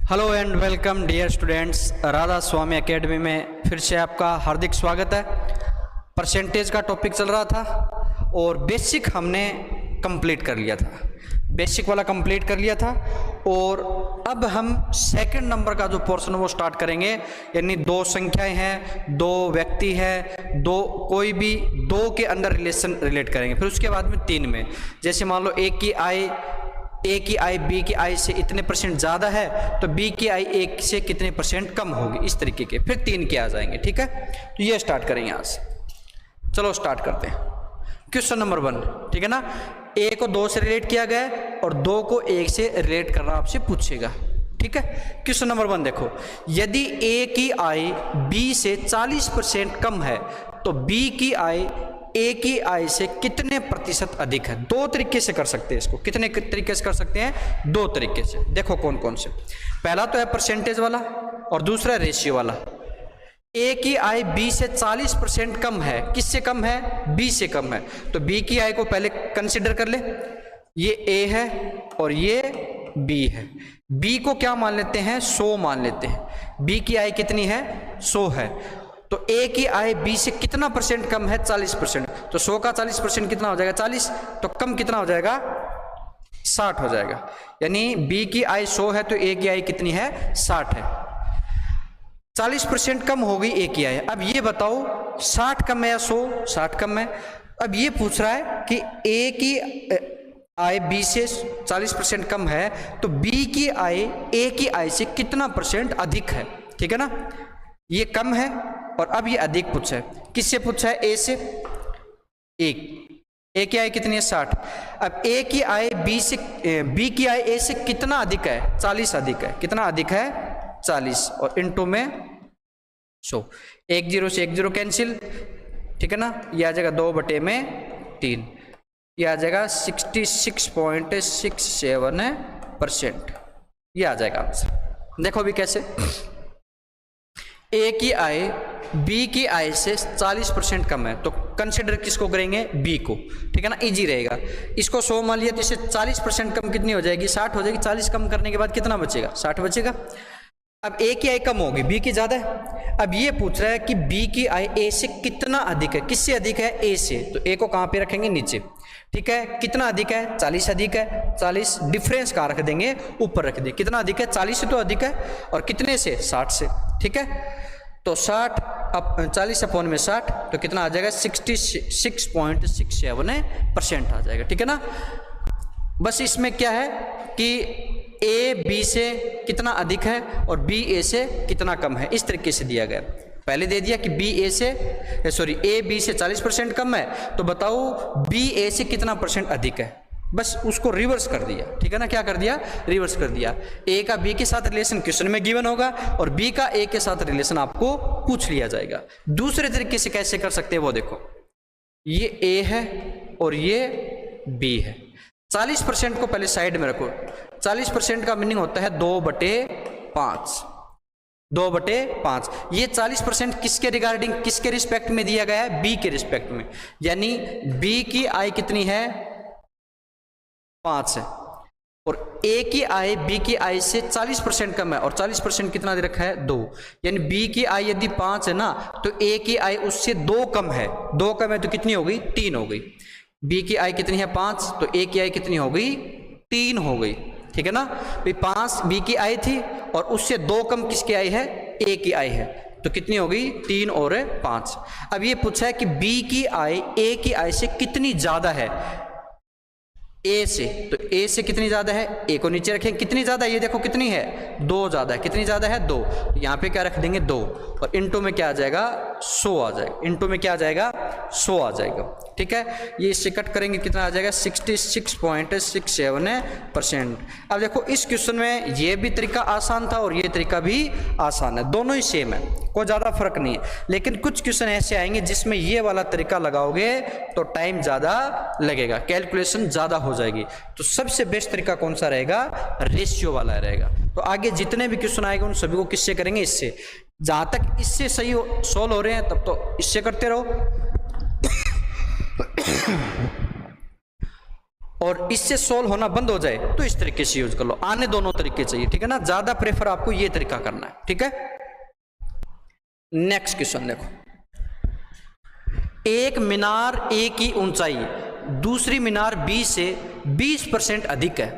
Hello and welcome dear students, Radha Swami academy में फिर से आपका हार्दिक स्वागत है। परसेंटेज का टॉपिक चल रहा था और बेसिक हमने कंप्लीट कर लिया था, बेसिक वाला कंप्लीट कर लिया था और अब हम सेकंड नंबर का जो पोर्शन वो स्टार्ट करेंगे। यानी दो संख्याएं हैं, दो व्यक्ति है, दो कोई भी दो के अंदर रिलेशन रिलेट करेंगे। फिर उसके बाद में तीन में, जैसे मान लो ए की आई बी की आई से इतने परसेंट ज़्यादा है तो बी की आई ए से कितने परसेंट कम होगी, इस तरीके के। फिर तीन के आ जाएंगे, ठीक है। तो ये स्टार्ट करेंगे यहाँ से। चलो स्टार्ट करते हैं। क्वेश्चन नंबर 1, ठीक है ना। ए को 2 से रिलेट किया गया है और 2 को 1 से रिलेट करना आपसे पूछेगा, ठीक है। क्वेश्चन नंबर 1 देखो, यदि ए की आई बी से 40% कम है तो बी की आई ए की आई से कितने प्रतिशत अधिक है। दो तरीके से कर सकते हैं इसको। कितने तरीके से कर सकते हैं? दो तरीके से। देखो कौन कौन से। पहला तो है परसेंटेज वाला और दूसरा रेशियो वाला। ए की आई बी से 40% कम है। किससे कम है? बी से कम है। तो बी की आई को पहले कंसिडर कर ले। ये ए है और ये बी है। बी को क्या मान लेते हैं? 100 मान लेते हैं। बी की आई कितनी है? 100 है। तो ए की आई बी से कितना परसेंट कम है? 40%। तो 100 का 40% कितना हो जाएगा? 40। तो कम कितना हो जाएगा? 60 हो जाएगा। यानी बी की आई 100 है तो ए की आई कितनी है? 60 है। 40% कम हो गई ए की आई। अब ये बताओ 60 कम है या 100? 60 कम है। अब ये पूछ रहा है कि ए की आई बी से 40% कम है तो बी की आई ए की आई से कितना परसेंट अधिक है, ठीक है ना। ये कम है और अब ये अधिक पूछा है। किससे पूछा है? ए से। ए की आई कितनी है? 60। अब ए की आई बी की आई ए से कितना अधिक है? 40 अधिक है। कितना अधिक है? 40 और इनटू में 100। 1 0 से 1 0 कैंसिल, ठीक है ना। ये आ जाएगा 2/3। ये आ जाएगा 66.67%। ये आ जाएगा आंसर। देखो अभी कैसे। ए की आई बी की आई से 40% कम है तो कंसिडर किसको करेंगे? बी को, ठीक है ना। इजी रहेगा। इसको 100 मान लिया तो इससे 40% कम कितनी हो जाएगी? 60 हो जाएगी। 40 कम करने के बाद कितना बचेगा? 60 बचेगा। अब ए की आई कम होगी, बी की ज्यादा है। अब ये पूछ रहा है कि बी की आई ए से कितना अधिक है। किससे अधिक है? ए से। तो ए को कहां पे रखेंगे? नीचे, ठीक है। कितना अधिक है? 40 अधिक है। 40 डिफरेंस कहां रख देंगे? ऊपर रख देंगे। कितना अधिक है? 40 से तो अधिक है। और कितने से? 60 से, ठीक है। तो 60 अब 40 अपॉन में 60 तो कितना आ जाएगा? 66.67% आ जाएगा, ठीक है ना। बस इसमें क्या है कि ए बी से कितना अधिक है और बी ए से कितना कम है, इस तरीके से दिया गया। पहले दे दिया कि ए बी से 40% कम है तो बताओ बी ए से कितना परसेंट अधिक है। बस उसको रिवर्स कर दिया, ठीक है ना। क्या कर दिया? रिवर्स कर दिया। ए का बी के साथ रिलेशन क्वेश्चन में गिवन होगा और बी का ए के साथ रिलेशन आपको पूछ लिया जाएगा। दूसरे तरीके से कैसे कर सकते हैं वो देखो। ये ए है और ये बी है। 40% को पहले साइड में रखो। 40% का मीनिंग होता है 2/5। 2/5। ये 40% किसके रिगार्डिंग, किसके रिस्पेक्ट में दिया गया है? बी के रिस्पेक्ट में। यानी बी की आई कितनी है? 5 है और ए की आई बी की आई से 40% कम है और 40% कितना दे रखा है? 2। यानी बी की आई यदि 5 है ना तो ए की आई उससे 2 कम है। 2 कम है तो कितनी हो गई? 3 हो गई। बी की आई कितनी है? 5। तो ए की आई कितनी हो गई? 3 हो गई, ठीक है ना। 5 बी की आई थी और उससे 2 कम किसकी आई है? ए की आई है। तो कितनी हो गई? 3 और 5। अब ये पूछा है कि बी की आई ए की आई से कितनी ज्यादा है? ए से। तो ए से कितनी ज्यादा है? ए को नीचे रखें। कितनी ज्यादा है? ये देखो कितनी है? 2 ज्यादा है। कितनी ज्यादा है? 2। तो यहाँ पे क्या रख देंगे? 2 और इनटू में क्या आ जाएगा? 100 आ जाएगा। इनटू में क्या आ जाएगा? 100 आ जाएगा, ठीक है। ये इससे कट करेंगे कितना आ जाएगा? 66.67%। अब देखो इस क्वेश्चन में ये भी तरीका आसान था और ये तरीका भी आसान है। दोनों ही सेम है, कोई ज्यादा फर्क नहीं है। लेकिन कुछ क्वेश्चन ऐसे आएंगे जिसमें ये वाला तरीका लगाओगे तो टाइम ज्यादा लगेगा, कैलकुलेशन ज्यादा हो जाएगी। तो सबसे बेस्ट तरीका कौन सा रहेगा? रेशियो वाला रहेगा। तो आगे जितने भी क्वेश्चन आएंगे उन सभी को किससे करेंगे? इससे। जहां तक इससे सही सोल्व हो रहे हैं तब तो इससे करते रहो। और इससे सोल्व होना बंद हो जाए तो इस तरीके से यूज कर लो। आने दोनों तरीके चाहिए, ठीक है ना, ज्यादा प्रेफर आपको ये तरीका करना है, ठीक है। नेक्स्ट क्वेश्चन देखो, एक मीनार ए की ऊंचाई दूसरी मीनार बी से 20% अधिक है।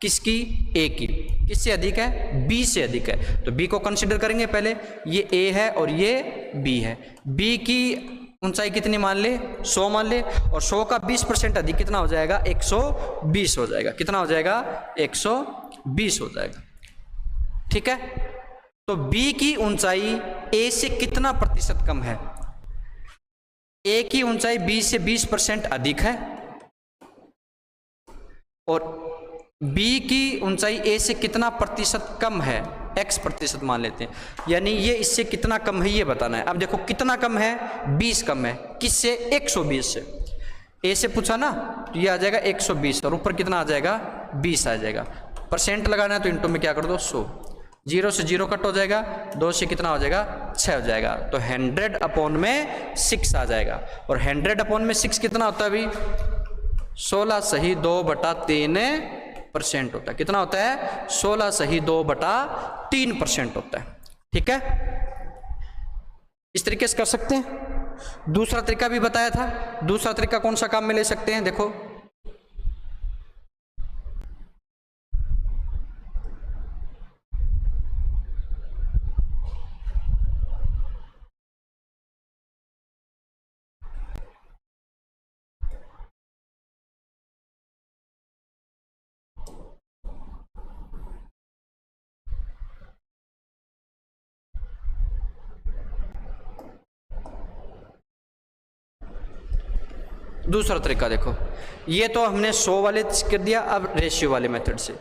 किसकी? ए की। किससे अधिक है? बी से अधिक है। तो बी को कंसीडर करेंगे पहले, ये ए है और ये बी है। बी की ऊंचाई कितनी मान ले? 100 मान ले, और 100 का 20% अधिक कितना हो जाएगा? 120 हो जाएगा। कितना हो जाएगा? 120 हो जाएगा, ठीक है। तो बी की ऊंचाई ए से कितना प्रतिशत कम है? ए की ऊंचाई बी से 20% अधिक है, और बी की ऊंचाई ए से कितना प्रतिशत कम है? x प्रतिशत मान लेते हैं, यानी ये इससे कितना कम है ये बताना है। अब देखो कितना कम है? 20 कम है। किससे? 120 से। ए से पूछा ना, तो ये आ जाएगा 120, और ऊपर कितना आ जाएगा? 20 आ जाएगा। परसेंट लगाना है तो इंटू में क्या कर दो? 100। 0 से 0 कट हो जाएगा, 2 से कितना हो जाएगा? 6 हो जाएगा। तो 100/6 आ जाएगा। और 100/6 कितना होता है अभी? 16 सही 2/3% होता है। कितना होता है? 16 सही 2/3% होता है, ठीक है। इस तरीके से कर सकते हैं। दूसरा तरीका भी बताया था। दूसरा तरीका कौन सा काम में ले सकते हैं? देखो, दूसरा तरीका देखो, ये तो हमने 100 वाले कर दिया। अब रेशियो वाले मेथड से,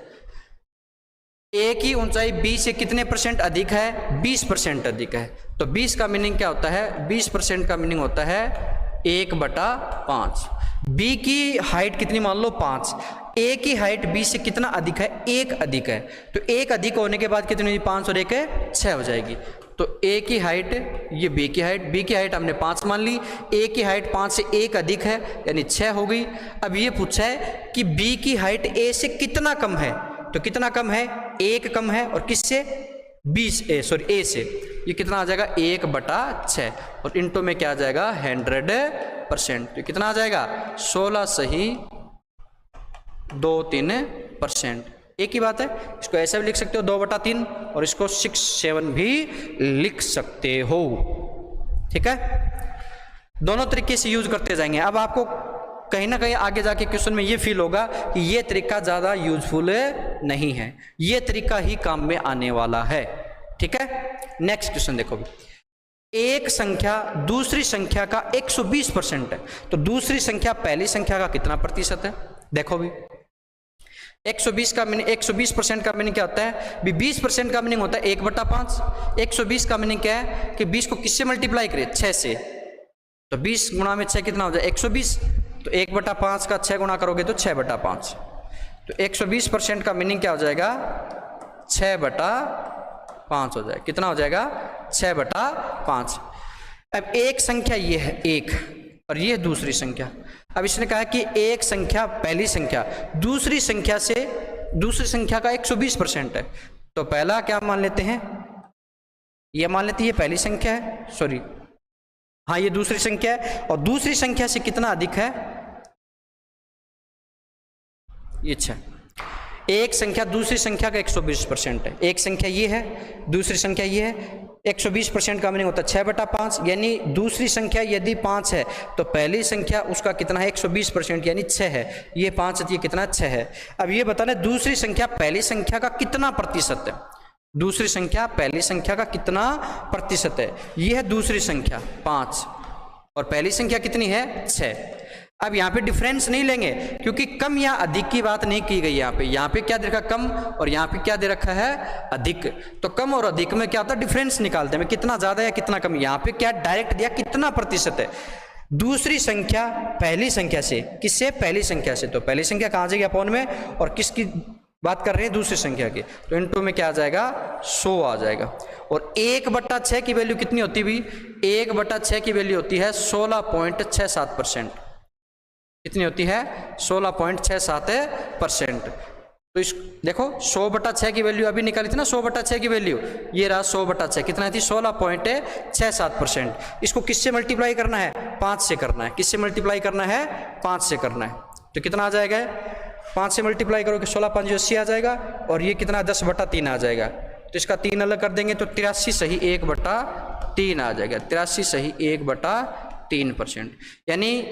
ए की ऊंचाई बी से कितने % अधिक है? 20% अधिक है। तो 20 का मीनिंग क्या होता है? 20% का मीनिंग होता है 1/5। बी की हाइट कितनी मान लो? 5। ए की हाइट बी से कितना अधिक है? 1 अधिक है। तो 1 अधिक होने के बाद कितनी हुई? 5 और 1 है 6 हो जाएगी। तो ए की हाइट, ये बी की हाइट, बी की हाइट हमने 5 मान ली, ए की हाइट 5 से 1 अधिक है यानी 6 हो गई। अब ये पूछा है कि बी की हाइट ए से कितना कम है, तो कितना कम है? 1 कम है। और किससे? ए से। ये कितना आ जाएगा? 1/6, और इंटू में क्या आ जाएगा? 100%। तो कितना आ जाएगा? 16 सही 2-3%। एक ही बात है। इसको ऐसा भी लिख सकते हो 2/3, और इसको 6-7 भी लिख सकते हो, ठीक है। दोनों तरीके से यूज करते जाएंगे। अब आपको कहीं ना कहीं आगे जाके क्वेश्चन में ये फील होगा कि ये तरीका ज्यादा यूजफुल नहीं है, ये तरीका ही काम में आने वाला है, ठीक है। नेक्स्ट क्वेश्चन देखो, एक संख्या दूसरी संख्या का 120% है, तो दूसरी संख्या पहली संख्या का कितना प्रतिशत है? देखो भी 120 का मीनिंग, 120% का मीनिंग क्या होता है? 20% का मीनिंग होता है 1/5। 120 का मीनिंग क्या है कि 20 को किससे मल्टीप्लाई करें? 6 से। तो 20 गुणा में 6 कितना हो जाए? 120। तो 1/5 का 6 गुणा करोगे तो 6/5। तो 120% का मीनिंग क्या हो जाएगा? 6/5 हो जाएगा। कितना हो जाएगा? 6/5। अब एक संख्या ये है 1, और ये दूसरी संख्या। अब इसने कहा कि एक संख्या पहली संख्या दूसरी संख्या से, दूसरी संख्या का 120% है। तो पहला क्या मान लेते हैं? ये मान लेते हैं ये पहली संख्या है, सॉरी हाँ ये दूसरी संख्या है, और दूसरी संख्या से कितना अधिक है? ये 6। एक संख्या दूसरी संख्या का 120% है। एक संख्या ये है, दूसरी संख्या ये है। 120% का मीनिंग होता है 6/5, यानी दूसरी संख्या यदि 5 है तो पहली संख्या उसका कितना है? 120% यानी 6 है। ये 5 है, ये कितना? 6 है। अब ये बताना दूसरी संख्या पहली संख्या का कितना प्रतिशत है? दूसरी संख्या पहली संख्या का कितना प्रतिशत है? ये है दूसरी संख्या 5, और पहली संख्या कितनी है? 6। अब यहाँ पे डिफरेंस नहीं लेंगे क्योंकि कम या अधिक की बात नहीं की गई। यहाँ पे क्या दे रखा? कम, और यहाँ पे क्या दे रखा है? अधिक। तो कम और अधिक में क्या होता है? डिफरेंस निकालते हैं, कितना ज्यादा या कितना कम। यहाँ पे क्या डायरेक्ट दिया? कितना प्रतिशत है? दूसरी संख्या पहली संख्या से, किससे? पहली संख्या से। तो पहली संख्या कहाँ आ जाएगी? अपॉन में, और किसकी बात कर रहे हैं? दूसरी संख्या की। तो इनटू में क्या आ जाएगा? 100 आ जाएगा। और 1/6 की वैल्यू कितनी होती है? 1/6 की वैल्यू होती है 16.67%। कितनी होती है 16.67%। तो इस देखो 100/6 की वैल्यू अभी निकाली थी ना, 100/6 की वैल्यू, ये रहा 100/6 कितना थी 16.67%। इसको किससे मल्टीप्लाई करना है 5 से करना है, किससे मल्टीप्लाई करना है 5 से करना है। तो कितना आ जाएगा 5 से मल्टीप्लाई करोगे 16 5 80 आ जाएगा, और ये कितना 10/3 आ जाएगा। तो इसका 3 अलग कर देंगे तो 83 सही 1/3 आ जाएगा, 83 सही 1/3%। यानी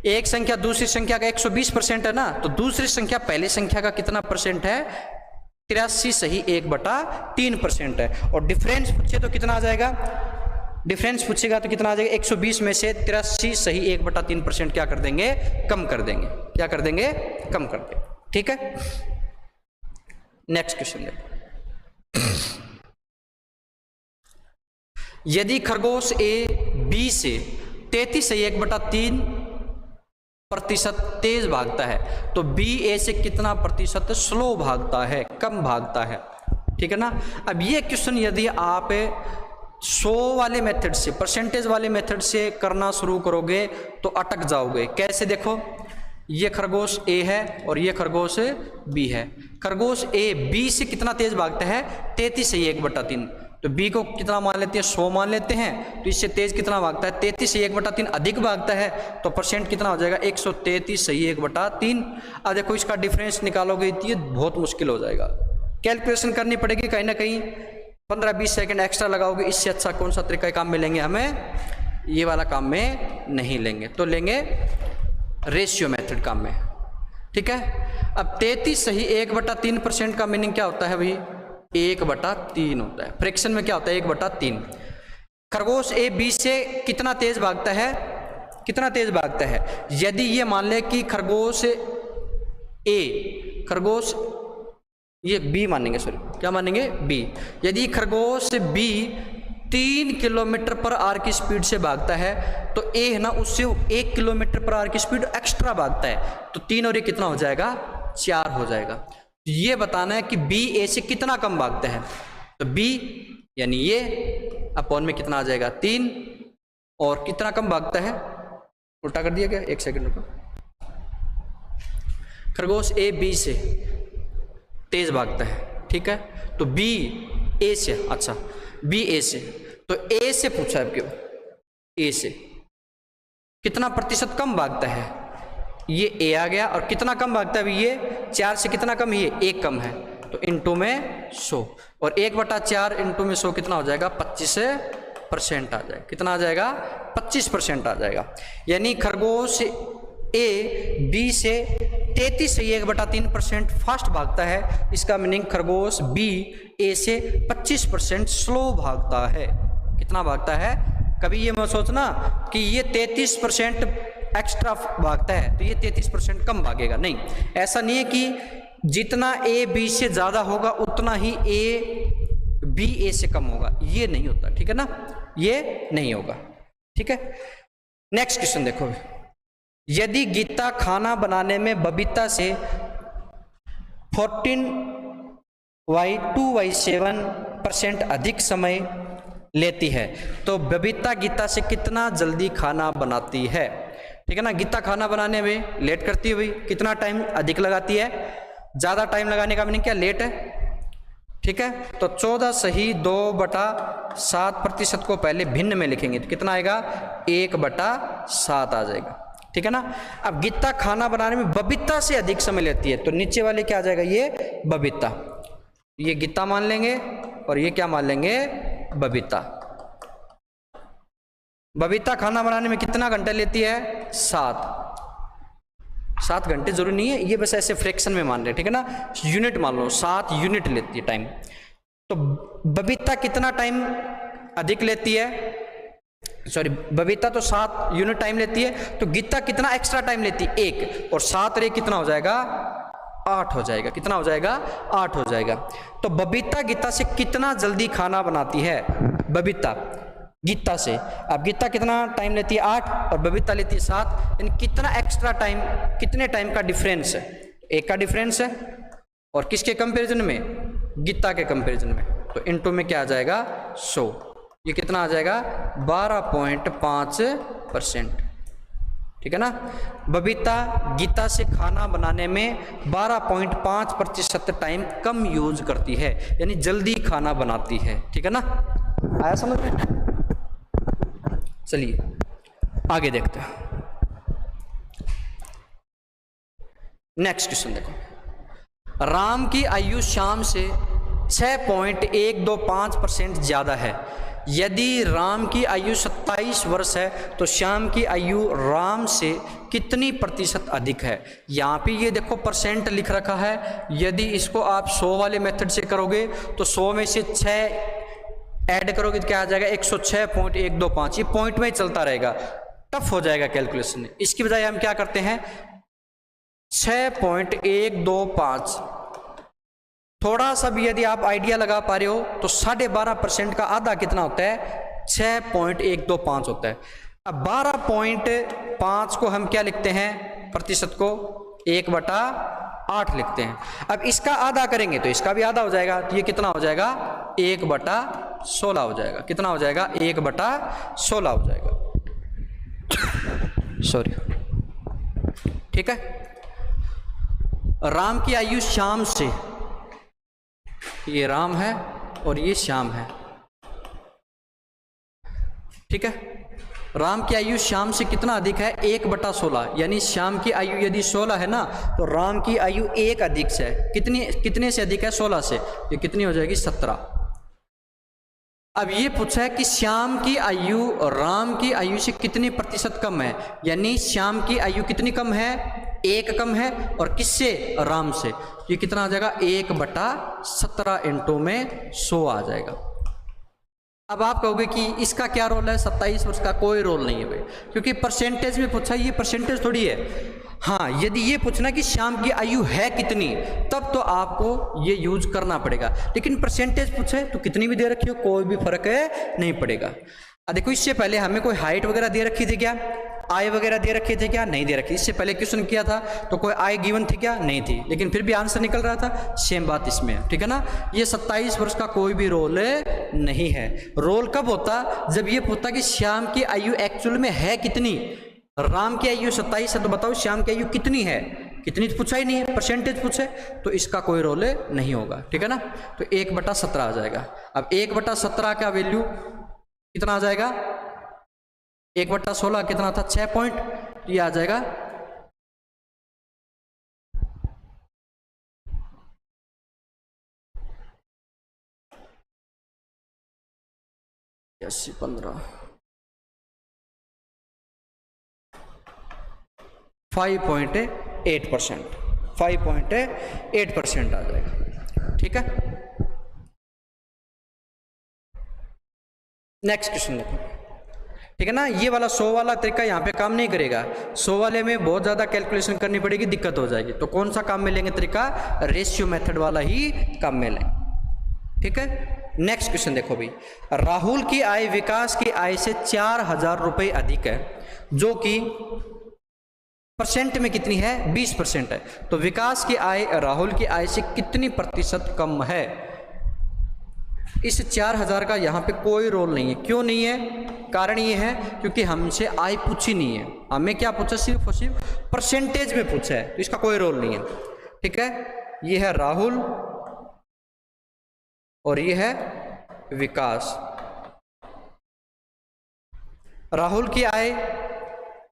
एक संख्या दूसरी संख्या का 120% है ना, तो दूसरी संख्या पहली संख्या का कितना परसेंट है 83 सही 1/3% है। और डिफरेंस पूछे तो कितना आ जाएगा, डिफरेंस पूछेगा तो कितना आ जाएगा 120 में से 83 सही 1/3% क्या कर देंगे कम कर देंगे, क्या कर देंगे कम कर देंगे। ठीक है, नेक्स्ट क्वेश्चन देखो। यदि खरगोश ए बी से 33 सही 1/3% तेज भागता है तो बी ए से कितना प्रतिशत स्लो भागता है, कम भागता है। ठीक है ना। अब ये क्वेश्चन यदि आप 100 वाले मेथड से, परसेंटेज वाले मेथड से करना शुरू करोगे तो अटक जाओगे। कैसे, देखो ये खरगोश ए है और ये खरगोश बी है। खरगोश ए बी से कितना तेज भागता है 33 सही 1/3, तो बी को कितना मान लेते हैं 100 मान लेते हैं, तो इससे तेज कितना भागता है 33 सही 1/3 अधिक भागता है, तो परसेंट कितना हो जाएगा 133 सही 1/3। अब देखो इसका डिफरेंस निकालोगे तो ये बहुत मुश्किल हो जाएगा, कैलकुलेशन करनी पड़ेगी, कहीं ना कहीं 15-20 सेकंड एक्स्ट्रा लगाओगे। इससे अच्छा कौन सा तरीका काम में लेंगे, हमें ये वाला काम में नहीं लेंगे, तो लेंगे रेशियो मेथड काम में। ठीक है। अब 33 सही 1/3% का मीनिंग क्या होता है भाई 1/3 होता है। फ्रैक्शन में क्या होता है 1/3। खरगोश ए बी से कितना तेज भागता है, कितना तेज भागता है। यदि ये मान ले कि खरगोश ए, खरगोश ये बी मानेंगे, सॉरी क्या मानेंगे बी। यदि खरगोश बी 3 किलोमीटर पर आवर की स्पीड से भागता है तो ए है ना उससे 1 किलोमीटर पर आवर की स्पीड एक्स्ट्रा भागता है, तो 3 और ये कितना हो जाएगा 4 हो जाएगा। ये बताना है कि बी ए से कितना कम भागता है, तो बी यानी ये अपॉन में कितना आ जाएगा 3, और कितना कम भागता है, उल्टा कर दिया गया, 1 सेकंड रुको। खरगोश ए बी से तेज भागता है, ठीक है, तो बी ए से, अच्छा बी ए से, तो ए से पूछा है क्यों, ए से कितना प्रतिशत कम भागता है, ये ए आ गया, और कितना कम भागता है ये 4 से कितना कम, ये 1 कम है, तो इनटू में 100, और 1/4 इनटू में 100 कितना हो जाएगा 25% आ जाएगा। कितना आ जाएगा 25% आ जाएगा। यानी खरगोश ए बी से 33 से 1/3% फास्ट भागता है, इसका मीनिंग खरगोश बी ए से 25% स्लो भागता है। कितना भागता है, कभी ये मत सोचना कि ये 33% एक्स्ट्रा भागता है तो ये 33% कम भागेगा, नहीं, ऐसा नहीं है कि जितना ए बी से ज़्यादा होगा उतना ही ए बी ए से कम होगा, ये नहीं होता, ठीक है ना, ये नहीं होगा। ठीक है, नेक्स्ट क्वेश्चन देखो। यदि गीता खाना बनाने में बबीता से 14/2/7% अधिक समय लेती है तो बबीता गीता से कितना जल्दी खाना बनाती है। ठीक है ना, गीता खाना बनाने में लेट करती है भाई, कितना टाइम अधिक लगाती है, ज़्यादा टाइम लगाने का मीनिंग क्या, लेट है। ठीक है, तो 14 सही 2/7% को पहले भिन्न में लिखेंगे तो कितना आएगा 1/7 आ जाएगा। ठीक है ना। अब गीता खाना बनाने में बबीता से अधिक समय लेती है तो नीचे वाले क्या आ जाएगा, ये बबीता, ये गीता मान लेंगे और ये क्या मान लेंगे, बबीता। बबीता खाना बनाने में कितना घंटे लेती है, 7 घंटे, जरूरी नहीं है, ये बस ऐसे फ्रैक्शन में मान रहे हैं, ठीक है ना, यूनिट मान लो 7 यूनिट लेती है टाइम। तो बबीता कितना टाइम अधिक लेती है, सॉरी बबीता तो 7 यूनिट टाइम लेती है, तो गीता कितना एक्स्ट्रा टाइम लेती है, 1, और 7 रे कितना हो जाएगा 8 हो जाएगा। कितना हो जाएगा 8 हो जाएगा। तो बबीता गीता से कितना जल्दी खाना बनाती है, बबीता गीता से, अब गीता कितना टाइम लेती है 8 और बबीता लेती है 7, यानी कितना एक्स्ट्रा टाइम, कितने टाइम का डिफरेंस है, 1 का डिफरेंस है, और किसके कंपैरिजन में, गीता के कंपैरिजन में, तो इनटू में क्या आ जाएगा 100, ये कितना आ जाएगा 12.5%। ठीक है ना। बबीता गीता से खाना बनाने में 12.5% टाइम कम यूज करती है, यानी जल्दी खाना बनाती है। ठीक है ना, आया समझ में। चलिए आगे देखते हैं। नेक्स्ट क्वेश्चन देखो, राम की आयु श्याम से 6.125% ज्यादा है। यदि राम की आयु 27 वर्ष है तो श्याम की आयु राम से कितनी प्रतिशत अधिक है। यहाँ पे ये देखो परसेंट लिख रखा है, यदि इसको आप 100 वाले मेथड से करोगे तो 100 में से 6 ऐड करोगे तो क्या आ जाएगा 106.125। ये पॉइंट में ही चलता रहेगा, टफ हो जाएगा कैलकुलेशन। इसकी बजाय हम क्या करते हैं 6.125। थोड़ा सा भी यदि आप आइडिया लगा पा रहे हो तो 12.5% का आधा कितना होता है 6.125 होता है। अब 12.5 को हम क्या लिखते हैं, प्रतिशत को 1/8 लिखते हैं। अब इसका आधा करेंगे तो इसका भी आधा हो जाएगा, तो ये कितना हो जाएगा 1/16 हो जाएगा। कितना हो जाएगा 1/16 हो जाएगा, सॉरी। ठीक है, राम की आयु श्याम से, ये राम है और ये श्याम है। ठीक है, राम की आयु श्याम से कितना अधिक है 1/16, यानी श्याम की आयु यदि 16 है ना तो राम की आयु 1 अधिक से है। कितने से अधिक है 16 से, ये कितनी हो जाएगी 17। अब ये पूछा है कि श्याम की आयु और राम की आयु से कितनी प्रतिशत कम है, यानी श्याम की आयु कितनी कम है 1 कम है, और किससे राम से। ये कितना आ जाएगा 1/17 इंटू में 100 आ जाएगा। अब आप कहोगे कि इसका क्या रोल है, 27 वर्ष का कोई रोल नहीं है भाई, क्योंकि परसेंटेज में पूछा, ये परसेंटेज थोड़ी है। हाँ, यदि ये पूछना कि श्याम की आयु है कितनी, तब तो आपको ये यूज करना पड़ेगा, लेकिन परसेंटेज पूछे तो कितनी भी दे रखी हो कोई भी फर्क नहीं पड़ेगा। देखो इससे पहले हमें कोई हाइट वगैरह दे रखी थी क्या, आय वगैरह दे रखी थी क्या, नहीं दे रखी। इससे पहले क्वेश्चन किया था तो कोई आय गिवन थी क्या, नहीं थी, लेकिन फिर भी आंसर निकल रहा था। सेम बात इसमें है। ठीक है ना, ये 27 वर्ष का कोई भी रोल नहीं है। रोल कब होता, जब ये पूछता कि श्याम की आयु एक्चुअल में है कितनी। राम की आयु 27 है तो बताओ श्याम की आयु कितनी है, कितनी तो पूछा ही नहीं है, परसेंटेज पूछे तो इसका कोई रोल नहीं होगा। ठीक है ना, तो 1/17 आ जाएगा। अब 1/17 का वैल्यू कितना आ जाएगा 1/16 कितना था 6 पॉइंट, ये आ जाएगा 15 5.8%, 5.8% आ जाएगा। ठीक है, नेक्स्ट क्वेश्चन देखो। ठीक है ना, ये वाला 100 वाला तरीका यहाँ पे काम नहीं करेगा। 100 वाले में बहुत ज़्यादा कैलकुलेशन करनी पड़ेगी, दिक्कत हो जाएगी। तो कौन सा काम में लेंगे तरीका, रेशियो मेथड वाला ही काम में लेंगे। ठीक है, नेक्स्ट क्वेश्चन देखो भाई। राहुल की आय विकास की आय से 4000 रुपये अधिक है, जो कि परसेंट में कितनी है 20% है। तो विकास की आय राहुल की आय से कितनी प्रतिशत कम है। इस 4000 का यहाँ पे कोई रोल नहीं है। क्यों नहीं है, कारण ये है क्योंकि हमसे आय पूछी नहीं है, हमें क्या पूछा, सिर्फ और सिर्फ परसेंटेज में पूछा है, तो इसका कोई रोल नहीं है। ठीक है, ये है राहुल और ये है विकास। राहुल की आय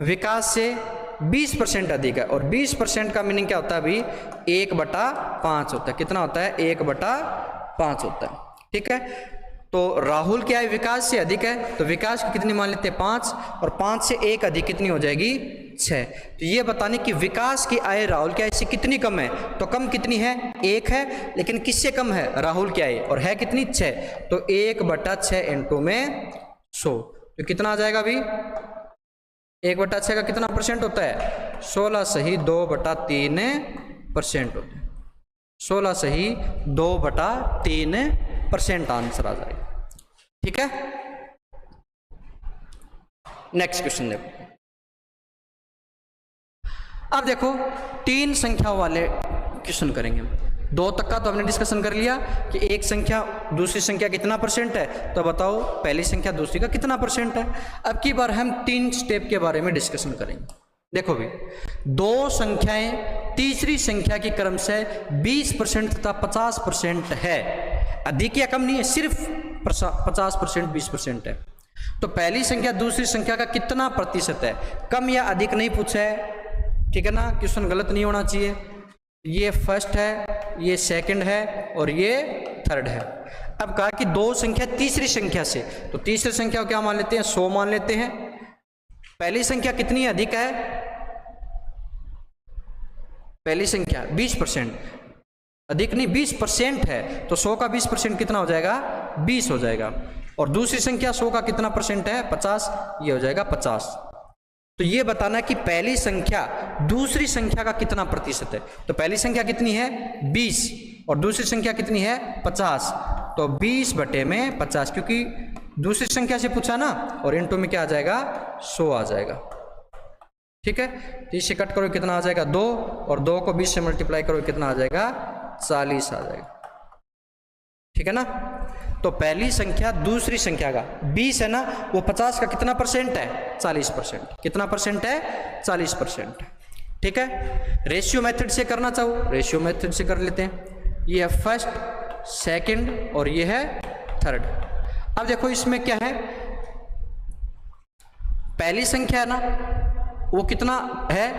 विकास से 20% अधिक है, और 20% का मीनिंग क्या होता है अभी 1/5 होता है। कितना होता है 1/5 होता है। ठीक है, तो राहुल की आय विकास से अधिक है, तो विकास की कितनी मान लेते हैं 5, और 5 से 1 अधिक कितनी हो जाएगी 6। तो ये बताने कि विकास की आय राहुल की आय से कितनी कम है, तो कम कितनी है 1 है, लेकिन किससे कम है राहुल की आय, और है कितनी 6। तो 1/6 इंटू में 100, तो कितना आ जाएगा अभी 1/6 का कितना परसेंट होता है 16 सही 2/3% होता है। 16 सही 2/3% आंसर आ जाएगा। ठीक है, नेक्स्ट क्वेश्चन देखो। अब देखो 3 संख्या वाले क्वेश्चन करेंगे हम। 2 तक का तो हमने डिस्कशन कर लिया कि एक संख्या दूसरी संख्या कितना परसेंट है, तो बताओ पहली संख्या दूसरी का कितना परसेंट है। अब की बार हम 3 स्टेप के बारे में डिस्कशन करेंगे। देखो भी, दो संख्याएं तीसरी संख्या की क्रमशः 20% तथा 50% है, अधिक या कम नहीं है, सिर्फ 50% 20% है। तो पहली संख्या दूसरी संख्या का कितना प्रतिशत है, कम या अधिक नहीं पूछा है, ठीक है ना, क्वेश्चन गलत नहीं होना चाहिए। ये फर्स्ट है, ये सेकंड है और ये थर्ड है। अब कहा कि दो संख्या तीसरी संख्या से, तो तीसरी संख्या को क्या मान लेते हैं, 100 मान लेते हैं। पहली संख्या कितनी अधिक है, पहली संख्या 20%, अधिक नहीं 20% है, तो 100 का 20% कितना हो जाएगा, 20 हो जाएगा। और दूसरी संख्या 100 का कितना परसेंट है, 50, ये हो जाएगा 50। तो ये बताना कि पहली संख्या दूसरी संख्या का कितना प्रतिशत है। तो पहली संख्या कितनी है, 20, और दूसरी संख्या कितनी है, 50। तो 20/50, क्योंकि दूसरी संख्या से पूछा ना, और इनटू में क्या आ जाएगा, 100 आ जाएगा। ठीक है, 30 से कट करो कितना आ जाएगा, 2, और 2 को 20 से मल्टीप्लाई करो कितना आ जाएगा, 40 आ जाएगा। ठीक है ना। तो पहली संख्या दूसरी संख्या का 20 है ना, वो 50 का कितना परसेंट है, 40%। कितना परसेंट है, 40%। ठीक है, रेशियो मेथड से करना चाहो, रेशियो मेथड से कर लेते हैं। ये है फर्स्ट, सेकंड और ये है थर्ड। अब देखो इसमें क्या है, पहली संख्या है ना, वो कितना है,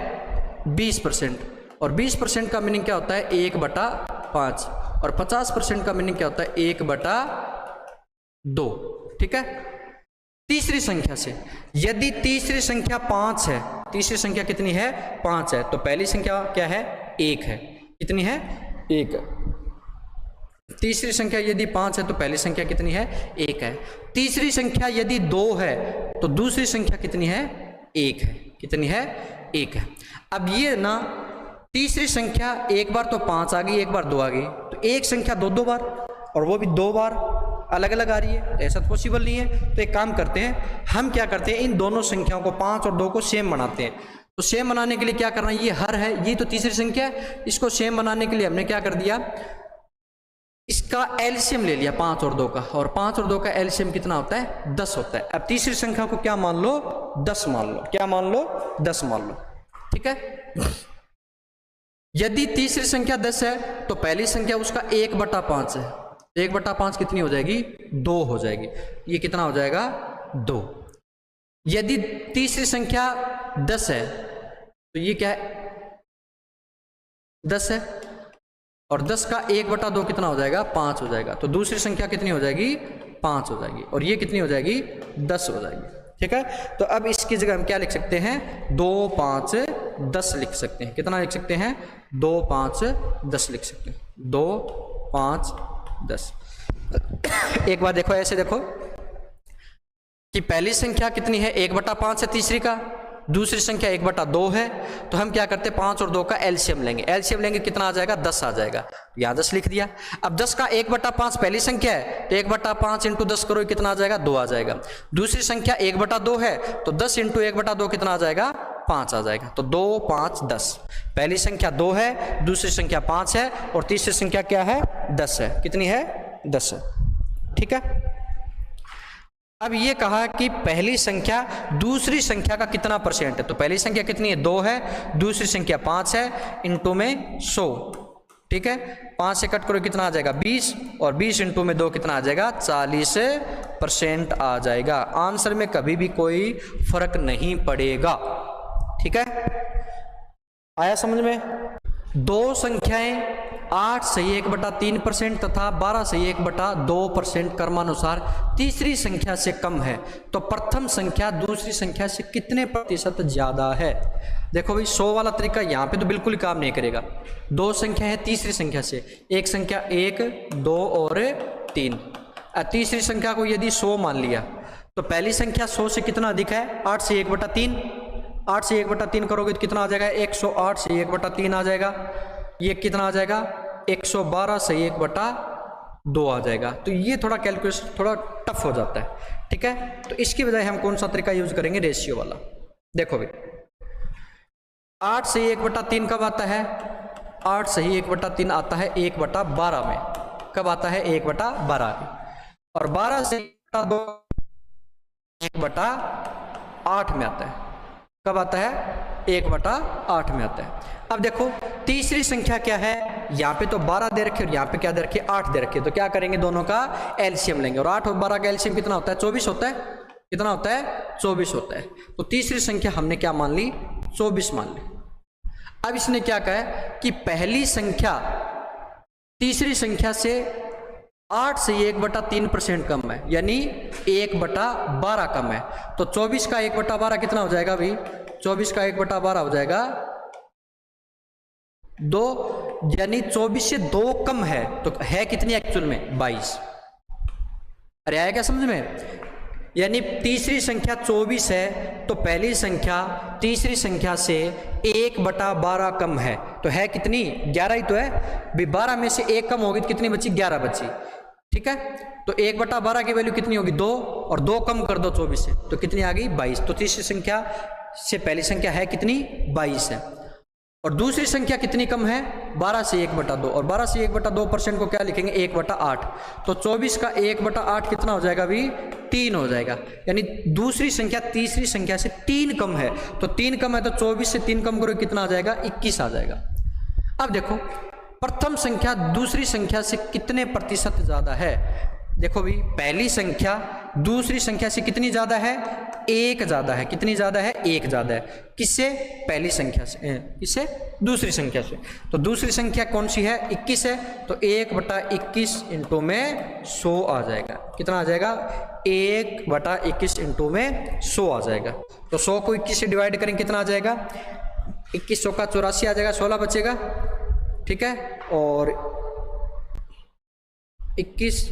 20%, और 20% का मीनिंग क्या होता है, 1/5, और 50% का मीनिंग क्या होता है, 1/2। ठीक है। तीसरी संख्या से, यदि तीसरी संख्या 5 है, तीसरी संख्या कितनी है, 5 है, तो पहली संख्या क्या है, 1 है। कितनी है, 1 है। तीसरी संख्या यदि 5 है तो पहली संख्या कितनी है, 1 है। तीसरी संख्या यदि 2 है तो दूसरी संख्या कितनी है, 1 है। कितनी है, 1 है। अब ये ना तीसरी संख्या एक बार तो 5 आ गई, एक बार 2 आ गई, तो एक संख्या 2 बार, और वो भी 2 बार अलग अलग आ रही है, तो ऐसा तो पॉसिबल नहीं है। तो एक काम करते हैं, हम क्या करते हैं, इन दोनों संख्याओं को 5 और 2 को सेम बनाते हैं। तो सेम बनाने के लिए क्या करना है, ये हर है, ये तो तीसरी संख्या है, इसको सेम बनाने के लिए हमने क्या कर दिया, इसका एलसीएम ले लिया 5 और 2 का, और 5 और 2 का एलसीएम कितना होता है, 10 होता है। अब तीसरी संख्या को क्या मान लो, 10 मान लो। क्या मान लो, 10 मान लो। ठीक है। यदि तीसरी संख्या 10 है तो पहली संख्या उसका 1/5 है, 1/5 कितनी हो जाएगी, 2 हो जाएगी। ये कितना हो जाएगा, 2। यदि तीसरी संख्या 10 है तो ये क्या है, 10 है, और 10 का 1/2 कितना हो जाएगा, 5 हो जाएगा। तो दूसरी संख्या कितनी हो जाएगी, 5 हो जाएगी, और ये कितनी हो जाएगी, 10 हो जाएगी। ठीक है। तो अब इसकी जगह हम क्या लिख सकते हैं, 2, 5, 10 लिख सकते हैं। कितना लिख सकते हैं, 2, 5, 10 लिख सकते हैं। 2, 5, 10। एक बार देखो, ऐसे देखो कि पहली संख्या कितनी है, 1/5 है तीसरी का, दूसरी संख्या 1/2 है। तो हम क्या करते हैं, 5 और 2 का एलसीएम लेंगे। एलसीएम लेंगे कितना आ जाएगा, 10 आ जाएगा। यहाँ 10 लिख दिया। अब 10 का 1/5 पहली संख्या है, तो 1/5 × 10 करो कितना आ जाएगा, 2 आ जाएगा। दूसरी संख्या 1/2 है, तो 10 × 1/2 कितना आ जाएगा, 5 आ जाएगा। तो 2, 5, 10। पहली संख्या 2 है, दूसरी संख्या 5 है, और तीसरी संख्या क्या है, 10 है। कितनी है, 10 है। ठीक है। अब ये कहा कि पहली संख्या दूसरी संख्या का कितना परसेंट है। तो पहली संख्या कितनी है, 2 है, दूसरी संख्या 5 है, इनटू में 100। ठीक है। 5 से कट करो कितना आ जाएगा, 20, और 20 इनटू में 2 कितना आ जाएगा, 40% आ जाएगा। आंसर में कभी भी कोई फर्क नहीं पड़ेगा। ठीक है, आया समझ में। दो संख्याएं 8 सही 1/3% तथा 12 सही 1/2% क्रमानुसार तीसरी संख्या से कम है, तो प्रथम संख्या दूसरी संख्या से कितने प्रतिशत ज्यादा है। देखो भाई, 100 वाला तरीका यहाँ पे तो बिल्कुल ही काम नहीं करेगा। दो संख्या है तीसरी संख्या से, एक संख्या 1, 2 और 3। तीसरी संख्या को यदि 100 मान लिया तो पहली संख्या 100 से कितना अधिक है, 8 से 1/3। 8 से 1/3 करोगे तो कितना आ जाएगा, 108 से 1/3 आ जाएगा। ये कितना आ जाएगा, 112 से 1/2 आ जाएगा। तो ये थोड़ा कैलकुलेशन थोड़ा टफ हो जाता है। ठीक है। तो इसकी बजाय हम कौन सा तरीका यूज करेंगे, रेशियो वाला। देखो भाई, 8 से 1/3 कब आता है, 8 से 1/3 आता है 1/12 में। कब आता है, 1/12 में। और 12 से 1/2 1/8 में आता है। कब आता है, 1/8 में आता है। अब देखो तीसरी संख्या क्या है, यहाँ पे तो 12 दे रखे और यहाँ पे क्या दे रखे, 8 दे रखे। तो क्या करेंगे, दोनों का एलसीएम लेंगे और 8 और 12 का एलसीएम कितना होता है, 24 होता है। कितना होता है, 24 होता है। तो तीसरी संख्या हमने क्या मान ली, 24 मान ली। अब इसने क्या कहा है कि पहली संख्या तीसरी संख्या से 8 से 1/3% कम है, यानी 1/12 कम है। तो 24 का 1/12 कितना हो जाएगा भाई, 24 का 1/12 हो जाएगा 2, यानी 24 से 2 कम है। तो है कितनी एक्चुअल में, 22। अरे आया क्या समझ में, यानी तीसरी संख्या 24 है तो पहली संख्या तीसरी संख्या से 1/12 कम है। तो है कितनी, 11 ही तो है भाई। 12 में से 1 कम होगी तो कितनी बची, 11 बची। ठीक है, तो 1/12 की वैल्यू कितनी होगी, 2, और 2 कम कर दो 24 से तो कितनी आ गई, 22। तो तीसरी संख्या से पहली संख्या है कितनी, 22 है। और दूसरी संख्या कितनी कम है, 12 से 1/2, और 12 से 1/2% को क्या लिखेंगे, 1/8। तो 24 का 1/8 कितना हो जाएगा अभी, 3 हो जाएगा। यानी दूसरी संख्या तीसरी संख्या से 3 कम है। तो 3 कम है तो 24 से 3 कम करो कितना आ जाएगा, 21 आ जाएगा। अब देखो प्रथम संख्या दूसरी संख्या से कितने प्रतिशत ज्यादा है। देखो भाई पहली संख्या दूसरी संख्या से कितनी ज्यादा है, 1 ज्यादा है। कितनी ज्यादा है, 1 ज्यादा है। किससे, पहली संख्या से, किससे, दूसरी संख्या से। तो दूसरी संख्या कौन सी है, 21 है। तो 1/21 इंटू में 100 आ जाएगा। कितना आ जाएगा, 1/21 इंटू में 100 आ जाएगा। तो 100 को 21 से डिवाइड करेंगे कितना आ जाएगा, 21 100 का 84 आ जाएगा, 16 बचेगा। ठीक है, और 21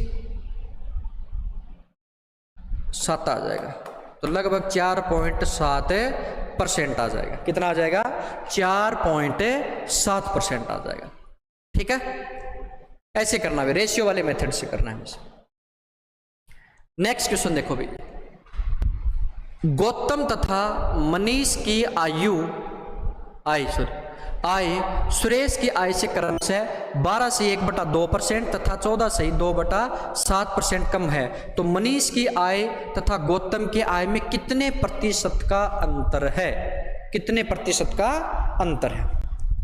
7 आ जाएगा। तो लगभग 4.7% आ जाएगा। कितना आ जाएगा, 4.7% आ जाएगा। ठीक है, ऐसे करना है, रेशियो वाले मेथड से करना है। नेक्स्ट क्वेश्चन देखो भाई, गौतम तथा मनीष की आय सुरेश की आय से क्रमशः 12 से 1/2% तथा 14 से 2/7% कम है। तो मनीष की आय तथा गौतम की आय में कितने प्रतिशत का अंतर है, कितने प्रतिशत का अंतर है,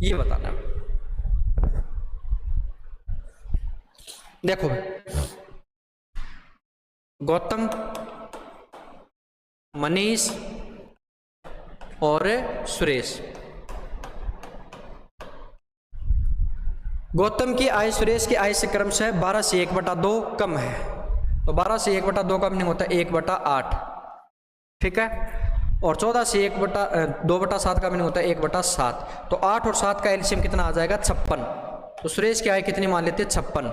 ये बताना। देखो गौतम, मनीष और सुरेश, गौतम की आय सुरेश की आय से क्रमशः 12 से 1/2 कम है। तो 12 से 1/2 का मीनिंग होता है 1/8। ठीक है, और 14 से 2/7 का मीनिंग होता है 1/7। तो 8 और 7 का एलसीएम कितना आ जाएगा, 56। तो सुरेश की आय कितनी मान लेते हैं, 56।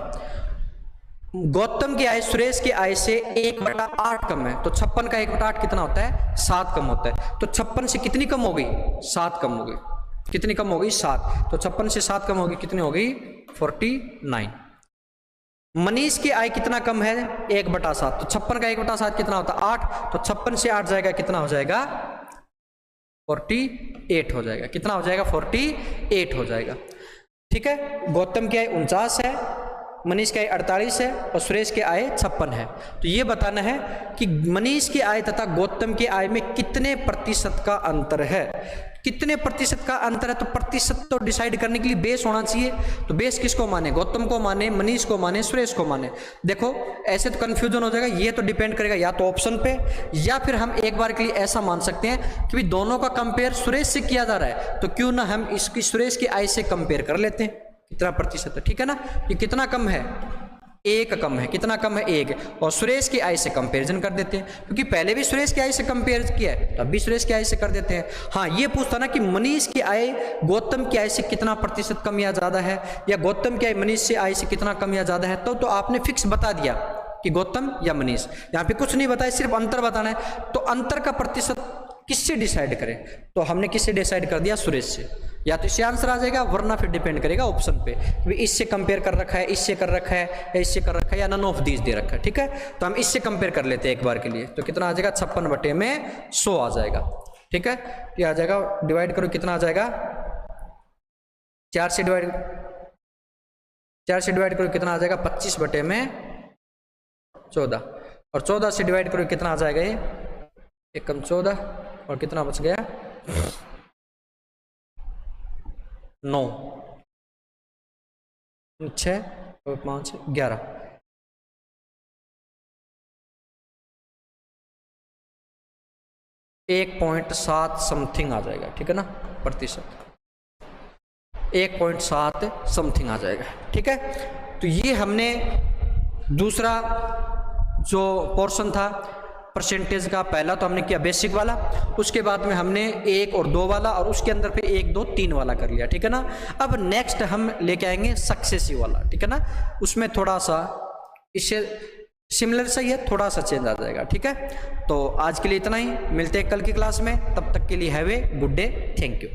गौतम की आय सुरेश की आय से 1/8 कम है। तो 56 का 1/8 कितना होता है, 7 कम होता है। तो 56 से कितनी कम हो गई, 7 कम हो गई। कितनी कम हो गई, 7। तो 56 से 7 कम होगी, कितनी हो गई, 49। मनीष की आय कितना कम है, 1/7। तो 56 का 1/7 कितना होता है, 8। तो 56 से 8 जाएगा, कितना हो जाएगा, 48 हो जाएगा। कितना हो जाएगा, 48 हो जाएगा। ठीक है, गौतम की आय 49 है, मनीष की आय 48 है और सुरेश की आय 56 है। तो ये बताना है कि मनीष की आय तथा गौतम की आय में कितने प्रतिशत का अंतर है। कितने प्रतिशत का अंतर है, तो प्रतिशत तो डिसाइड करने के लिए बेस होना चाहिए। तो बेस किसको माने, गौतम को माने, मनीष को माने, सुरेश को माने। देखो ऐसे तो कंफ्यूजन हो जाएगा। ये तो डिपेंड करेगा या तो ऑप्शन पे, या फिर हम एक बार के लिए ऐसा मान सकते हैं कि भी दोनों का कंपेयर सुरेश से किया जा रहा है, तो क्यों ना हम इसकी सुरेश की आय से कंपेयर कर लेते हैं, कितना प्रतिशत है। ठीक है ना, ये कितना कम है, 1 कम है। कितना कम है, 1। और सुरेश की आय से कंपैरिजन कर देते हैं, क्योंकि पहले भी सुरेश की आय से कंपेयर किया है, तब भी सुरेश की आय से कर देते हैं। हाँ, ये पूछता ना कि मनीष की आय गौतम की आय से कितना प्रतिशत कम या ज्यादा है, या गौतम की आय मनीष से आय से कितना कम या ज्यादा है, तो आपने फिक्स बता दिया कि गौतम या मनीष। यहाँ पे कुछ नहीं बताया, सिर्फ अंतर बताना है। तो अंतर का प्रतिशत किससे डिसाइड करें, तो हमने किससे डिसाइड कर दिया, सुरेश से। या तो इससे आंसर आ जाएगा, वरना फिर डिपेंड करेगा ऑप्शन पे, इससे कंपेयर कर रखा है, इससे कर रखा है, या इससे कर रखा है, या नन ऑफ दीज दे रखा है। ठीक है, तो हम इससे कंपेयर कर लेते हैं एक बार के लिए। तो कितना आ जाएगा, 56/100 आ जाएगा। ठीक है, ये आ जाएगा, डिवाइड करो कितना आ जाएगा, 4 से डिवाइड करो कितना आ जाएगा, 25/14। और 14 से डिवाइड करो कितना आ जाएगा, ये 1 कम 14, और कितना बच गया, 9, 6 और 5 11, 1.7 समथिंग आ जाएगा, ठीक है ना, प्रतिशत 1.7 समथिंग आ जाएगा, ठीक है। तो ये हमने दूसरा जो पोर्शन था परसेंटेज का, पहला तो हमने किया बेसिक वाला, उसके बाद में हमने 1 और 2 वाला, और उसके अंदर पे 1 2 3 वाला कर लिया, ठीक है ना। अब नेक्स्ट हम लेके आएंगे सक्सेसिव वाला, ठीक है ना, उसमें थोड़ा सा इससे सिमिलर सही है, थोड़ा सा चेंज आ जाएगा, ठीक है। तो आज के लिए इतना ही, मिलते हैं कल की क्लास में, तब तक के लिए have a good day, thank you.